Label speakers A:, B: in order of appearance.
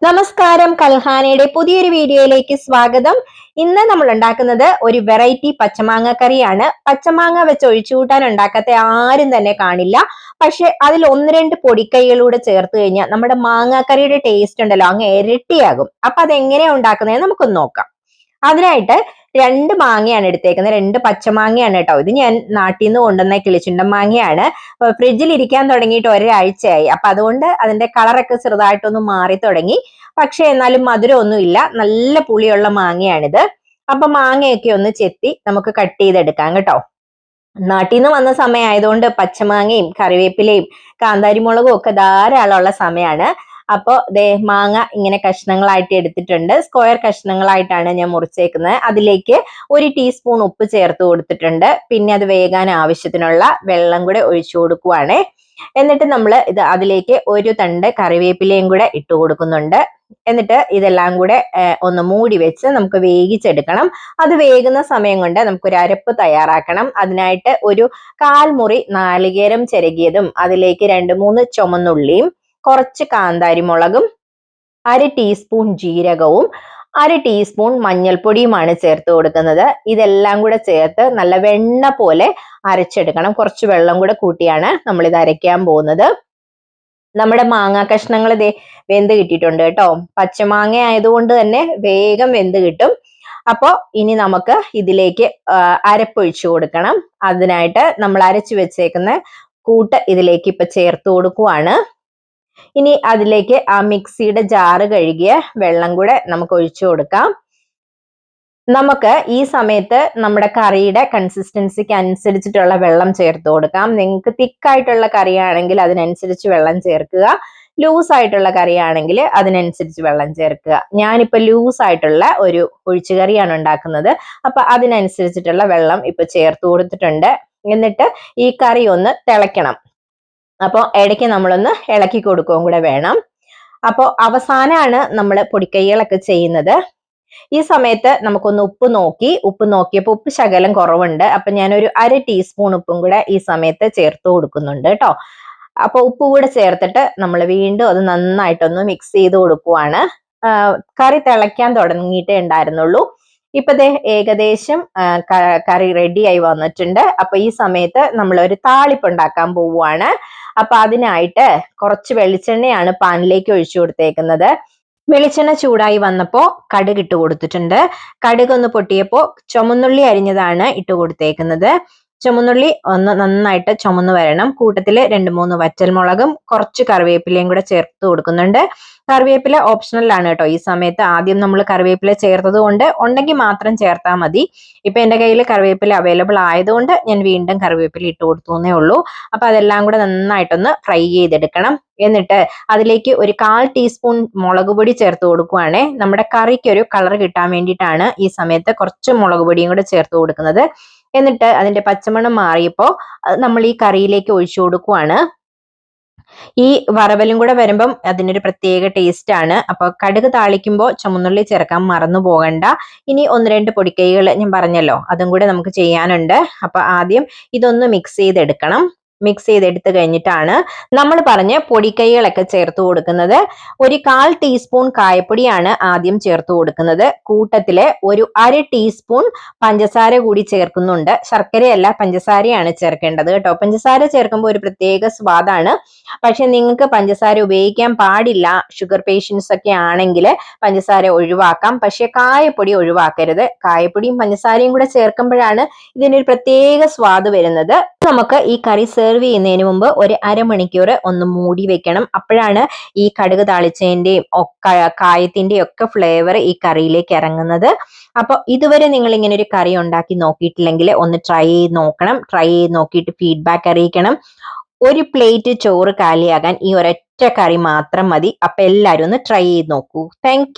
A: നമസ്കാരം, കൽഹാനയുടെ പുതിയൊരു വീഡിയോയിലേക്ക് സ്വാഗതം. ഇന്ന് നമ്മൾ ഉണ്ടാക്കുന്നത് ഒരു വെറൈറ്റി പച്ചമാങ്ങ കറിയാണ്. പച്ചമാങ്ങ വെച്ച് ഒഴിച്ചുകൂട്ടാൻ ഉണ്ടാക്കാത്ത ആരും തന്നെ കാണില്ല. പക്ഷെ അതിൽ ഒന്ന് രണ്ട് പൊടിക്കൈകളൂടെ ചേർത്ത് കഴിഞ്ഞാൽ നമ്മുടെ മാങ്ങാക്കറിയുടെ ടേസ്റ്റ് ഉണ്ടല്ലോ അങ്ങ് ഇരട്ടിയാകും. അപ്പൊ അതെങ്ങനെയാ ഉണ്ടാക്കുന്നത് നമുക്കൊന്ന് നോക്കാം. അതിനായിട്ട് രണ്ട് മാങ്ങയാണ് എടുത്തേക്കുന്നത്, രണ്ട് പച്ചമാങ്ങയാണ് കേട്ടോ. ഇത് ഞാൻ നാട്ടിൽ നിന്ന് കൊണ്ടുവന്ന കിളിച്ചുണ്ടൻ മാങ്ങയാണ്. ഫ്രിഡ്ജിൽ ഇരിക്കാൻ തുടങ്ങിയിട്ട് ഒരാഴ്ചയായി. അപ്പൊ അതുകൊണ്ട് അതിന്റെ കളറൊക്കെ ചെറുതായിട്ടൊന്ന് മാറി തുടങ്ങി. പക്ഷെ എന്നാലും മധുരമൊന്നും ഇല്ല, നല്ല പുളിയുള്ള മാങ്ങയാണിത്. അപ്പൊ മാങ്ങയൊക്കെ ഒന്ന് ചെത്തി നമുക്ക് കട്ട് ചെയ്തെടുക്കാം കേട്ടോ. നാട്ടിൽ നിന്ന് വന്ന സമയമായതുകൊണ്ട് പച്ചമാങ്ങയും കറിവേപ്പിലയും കാന്താരിമുളകും ഒക്കെ ധാരാളമുള്ള സമയമാണ്. അപ്പോ ദേ മാങ്ങ ഇങ്ങനെ കഷ്ണങ്ങളായിട്ട് എടുത്തിട്ടുണ്ട്. സ്ക്വയർ കഷ്ണങ്ങളായിട്ടാണ് ഞാൻ മുറിച്ചേക്കുന്നത്. അതിലേക്ക് 1 ടീസ്പൂൺ ഉപ്പ് ചേർത്ത് കൊടുത്തിട്ടുണ്ട്. പിന്നെ അത് വേകാൻ ആവശ്യത്തിനുള്ള വെള്ളം കൂടെ ഒഴിച്ചു കൊടുക്കുവാണേ. എന്നിട്ട് നമ്മൾ അതിലേക്ക് ഒരു തണ്ട് കറിവേപ്പിലയും കൂടെ ഇട്ട് കൊടുക്കുന്നുണ്ട്. എന്നിട്ട് ഇതെല്ലാം കൂടെ ഒന്ന് മൂടി വെച്ച് നമുക്ക് വേവിച്ചെടുക്കണം. അത് വേകുന്ന സമയം കൊണ്ട് നമുക്കൊരു അരപ്പ് തയ്യാറാക്കണം. അതിനായിട്ട് ഒരു 1/4 മുറി നാളികേരം ചിരകിയതും അതിലേക്ക് 2-3 ചുമന്നുള്ളിയും കുറച്ച് കാന്താരിമുളകും 1/2 ടീസ്പൂൺ ജീരകവും 1/2 ടീസ്പൂൺ മഞ്ഞൾപ്പൊടിയുമാണ് ചേർത്ത് കൊടുക്കുന്നത്. ഇതെല്ലാം കൂടെ ചേർത്ത് നല്ല വെണ്ണ പോലെ അരച്ചെടുക്കണം. കുറച്ച് വെള്ളം കൂടെ കൂട്ടിയാണ് നമ്മൾ ഇത് അരയ്ക്കാൻ പോകുന്നത്. നമ്മുടെ മാങ്ങാ കഷ്ണങ്ങൾ ദേ വെന്ത് കിട്ടിയിട്ടുണ്ട് കേട്ടോ. പച്ചമാങ്ങ ആയതുകൊണ്ട് തന്നെ വേഗം വെന്ത് കിട്ടും. അപ്പോ ഇനി നമുക്ക് ഇതിലേക്ക് അരപ്പൊഴിച്ചു കൊടുക്കണം. അതിനായിട്ട് നമ്മൾ അരച്ചു വെച്ചേക്കുന്ന കൂട്ട് ഇതിലേക്ക് ഇപ്പൊ ചേർത്ത് കൊടുക്കുവാണ്. ഇനി അതിലേക്ക് ആ മിക്സിയുടെ ജാറ് കഴുകിയ വെള്ളം കൂടെ നമുക്ക് ഒഴിച്ചു കൊടുക്കാം. നമുക്ക് ഈ സമയത്ത് നമ്മുടെ കറിയുടെ കൺസിസ്റ്റൻസിക്ക് അനുസരിച്ചിട്ടുള്ള വെള്ളം ചേർത്ത് കൊടുക്കാം. നിങ്ങൾക്ക് തിക്കായിട്ടുള്ള കറിയാണെങ്കിൽ അതിനനുസരിച്ച് വെള്ളം ചേർക്കുക. ലൂസ് ആയിട്ടുള്ള കറിയാണെങ്കിൽ അതിനനുസരിച്ച് വെള്ളം ചേർക്കുക. ഞാനിപ്പോ ലൂസ് ആയിട്ടുള്ള ഒരു ഒഴിച്ചുകറിയാണ് ഉണ്ടാക്കുന്നത്. അപ്പൊ അതിനനുസരിച്ചിട്ടുള്ള വെള്ളം ഇപ്പൊ ചേർത്ത് കൊടുത്തിട്ടുണ്ട്. എന്നിട്ട് ഈ കറി ഒന്ന് തിളയ്ക്കണം. അപ്പോൾ ഇടയ്ക്ക് നമ്മളൊന്ന് ഇളക്കി കൊടുക്കുകയും കൂടെ വേണം. അപ്പോൾ അവസാനമാണ് നമ്മൾ പൊടിക്കൈകളൊക്കെ ചെയ്യുന്നത്. ഈ സമയത്ത് നമുക്കൊന്ന് ഉപ്പ് നോക്കിയപ്പോൾ ഉപ്പ് ശകലം കുറവുണ്ട്. അപ്പൊ ഞാനൊരു 1/2 ടീസ്പൂൺ ഉപ്പും കൂടെ ഈ സമയത്ത് ചേർത്ത് കൊടുക്കുന്നുണ്ട് കേട്ടോ. അപ്പൊ ഉപ്പ് കൂടെ ചേർത്തിട്ട് നമ്മൾ വീണ്ടും അത് നന്നായിട്ടൊന്ന് മിക്സ് ചെയ്ത് കൊടുക്കുവാണ്. കറി തിളയ്ക്കാൻ തുടങ്ങിയിട്ടേ ഉണ്ടായിരുന്നുള്ളൂ. ഇപ്പൊ ദേ ഏകദേശം കറി റെഡി ആയി വന്നിട്ടുണ്ട്. അപ്പൊ ഈ സമയത്ത് നമ്മൾ ഒരു താളിപ്പ് ഉണ്ടാക്കാൻ പോവുകയാണ്. അപ്പൊ അതിനായിട്ട് കുറച്ച് വെളിച്ചെണ്ണയാണ് പാനിലേക്ക് ഒഴിച്ചു കൊടുത്തേക്കുന്നത്. വെളിച്ചെണ്ണ ചൂടായി വന്നപ്പോ കടുക് ഇട്ട് കൊടുത്തിട്ടുണ്ട്. കടുക് ഒന്ന് പൊട്ടിയപ്പോ ചുമന്നുള്ളി അരിഞ്ഞതാണ് ഇട്ട് കൊടുത്തേക്കുന്നത്. ചുമന്നുള്ളി ഒന്ന് നന്നായിട്ട് ചുമന്ന് വരണം. കൂട്ടത്തില് 2-3 വറ്റൽമുളകും കുറച്ച് കറിവേപ്പിലയും കൂടെ ചേർത്ത് കൊടുക്കുന്നുണ്ട്. കറിവേപ്പില ഓപ്ഷണൽ ആണ് കേട്ടോ. ഈ സമയത്ത് ആദ്യം നമ്മൾ കറിവേപ്പില ചേർത്തത് കൊണ്ട് ഉണ്ടെങ്കിൽ മാത്രം ചേർത്താൽ മതി. ഇപ്പൊ എന്റെ കയ്യിൽ കറിവേപ്പില അവൈലബിൾ ആയതുകൊണ്ട് ഞാൻ വീണ്ടും കറിവേപ്പില ഇട്ട് കൊടുത്തേ ഉള്ളൂ. അപ്പൊ അതെല്ലാം കൂടെ നന്നായിട്ടൊന്ന് ഫ്രൈ ചെയ്തെടുക്കണം. എന്നിട്ട് അതിലേക്ക് ഒരു 1/4 ടീസ്പൂൺ മുളക് പൊടി ചേർത്ത് കൊടുക്കുവാണേ. നമ്മുടെ കറിക്ക് ഒരു കളർ കിട്ടാൻ വേണ്ടിയിട്ടാണ് ഈ സമയത്ത് കുറച്ച് മുളക് പൊടിയും കൂടെ ചേർത്ത് കൊടുക്കുന്നത്. എന്നിട്ട് അതിന്റെ പച്ചമണം മാറിയപ്പോ നമ്മൾ ഈ കറിയിലേക്ക് ഒഴിച്ചു കൊടുക്കുവാണ്. ഈ വറവലും കൂടെ വരുമ്പം അതിനൊരു പ്രത്യേക ടേസ്റ്റ് ആണ്. അപ്പൊ കടുക് താളിക്കുമ്പോൾ ചുമന്നുള്ളി ചേർക്കാൻ മറന്നു പോകണ്ട. ഇനി 1-2 പൊടിക്കൈകൾ ഞാൻ പറഞ്ഞല്ലോ, അതും കൂടെ നമുക്ക് ചെയ്യാനുണ്ട്. അപ്പൊ ആദ്യം ഇതൊന്ന് മിക്സ് ചെയ്തെടുക്കണം. മിക്സ് ചെയ്തെടുത്ത് കഴിഞ്ഞിട്ടാണ് നമ്മൾ പറഞ്ഞ പൊടിക്കൈകളൊക്കെ ചേർത്ത് കൊടുക്കുന്നത്. ഒരു 1/4 ടീസ്പൂൺ കായപ്പൊടിയാണ് ആദ്യം ചേർത്ത് കൊടുക്കുന്നത്. കൂട്ടത്തില് ഒരു 1/2 ടീസ്പൂൺ പഞ്ചസാര കൂടി ചേർക്കുന്നുണ്ട്. ശർക്കരയല്ല, പഞ്ചസാരയാണ് ചേർക്കേണ്ടത് കേട്ടോ. പഞ്ചസാര ചേർക്കുമ്പോൾ ഒരു പ്രത്യേക സ്വാദാണ്. പക്ഷെ നിങ്ങൾക്ക് പഞ്ചസാര ഉപയോഗിക്കാൻ പാടില്ല, ഷുഗർ പേഷ്യൻസ് ഒക്കെ ആണെങ്കിൽ പഞ്ചസാര ഒഴിവാക്കാം. പക്ഷെ കായപ്പൊടി ഒഴിവാക്കരുത്. കായപ്പൊടിയും പഞ്ചസാരയും കൂടെ ചേർക്കുമ്പോഴാണ് ഇതിനൊരു പ്രത്യേക സ്വാദ് വരുന്നത്. നമുക്ക് ഈ കറി സെർവ് ചെയ്യുന്നതിന് മുമ്പ് ഒരു അരമണിക്കൂർ ഒന്ന് മൂടി വെക്കണം. അപ്പോഴാണ് ഈ കടുക് താളിച്ചതിന്റെയും കായത്തിന്റെയും ഒക്കെ ഫ്ലേവർ ഈ കറിയിലേക്ക് ഇറങ്ങുന്നത്. അപ്പൊ ഇതുവരെ നിങ്ങൾ ഇങ്ങനെ ഒരു കറി ഉണ്ടാക്കി നോക്കിയിട്ടില്ലെങ്കിൽ ഒന്ന് ട്രൈ ചെയ്ത് നോക്കണം. ട്രൈ ചെയ്ത് നോക്കിയിട്ട് ഫീഡ്ബാക്ക് അറിയിക്കണം. ഒരു പ്ലേറ്റ് ചോറ് കാലിയാകാൻ ഈ ഒരൊറ്റ കറി മാത്രം മതി. അപ്പൊ എല്ലാവരും ഒന്ന് ട്രൈ ചെയ്ത് നോക്കൂ. താങ്ക്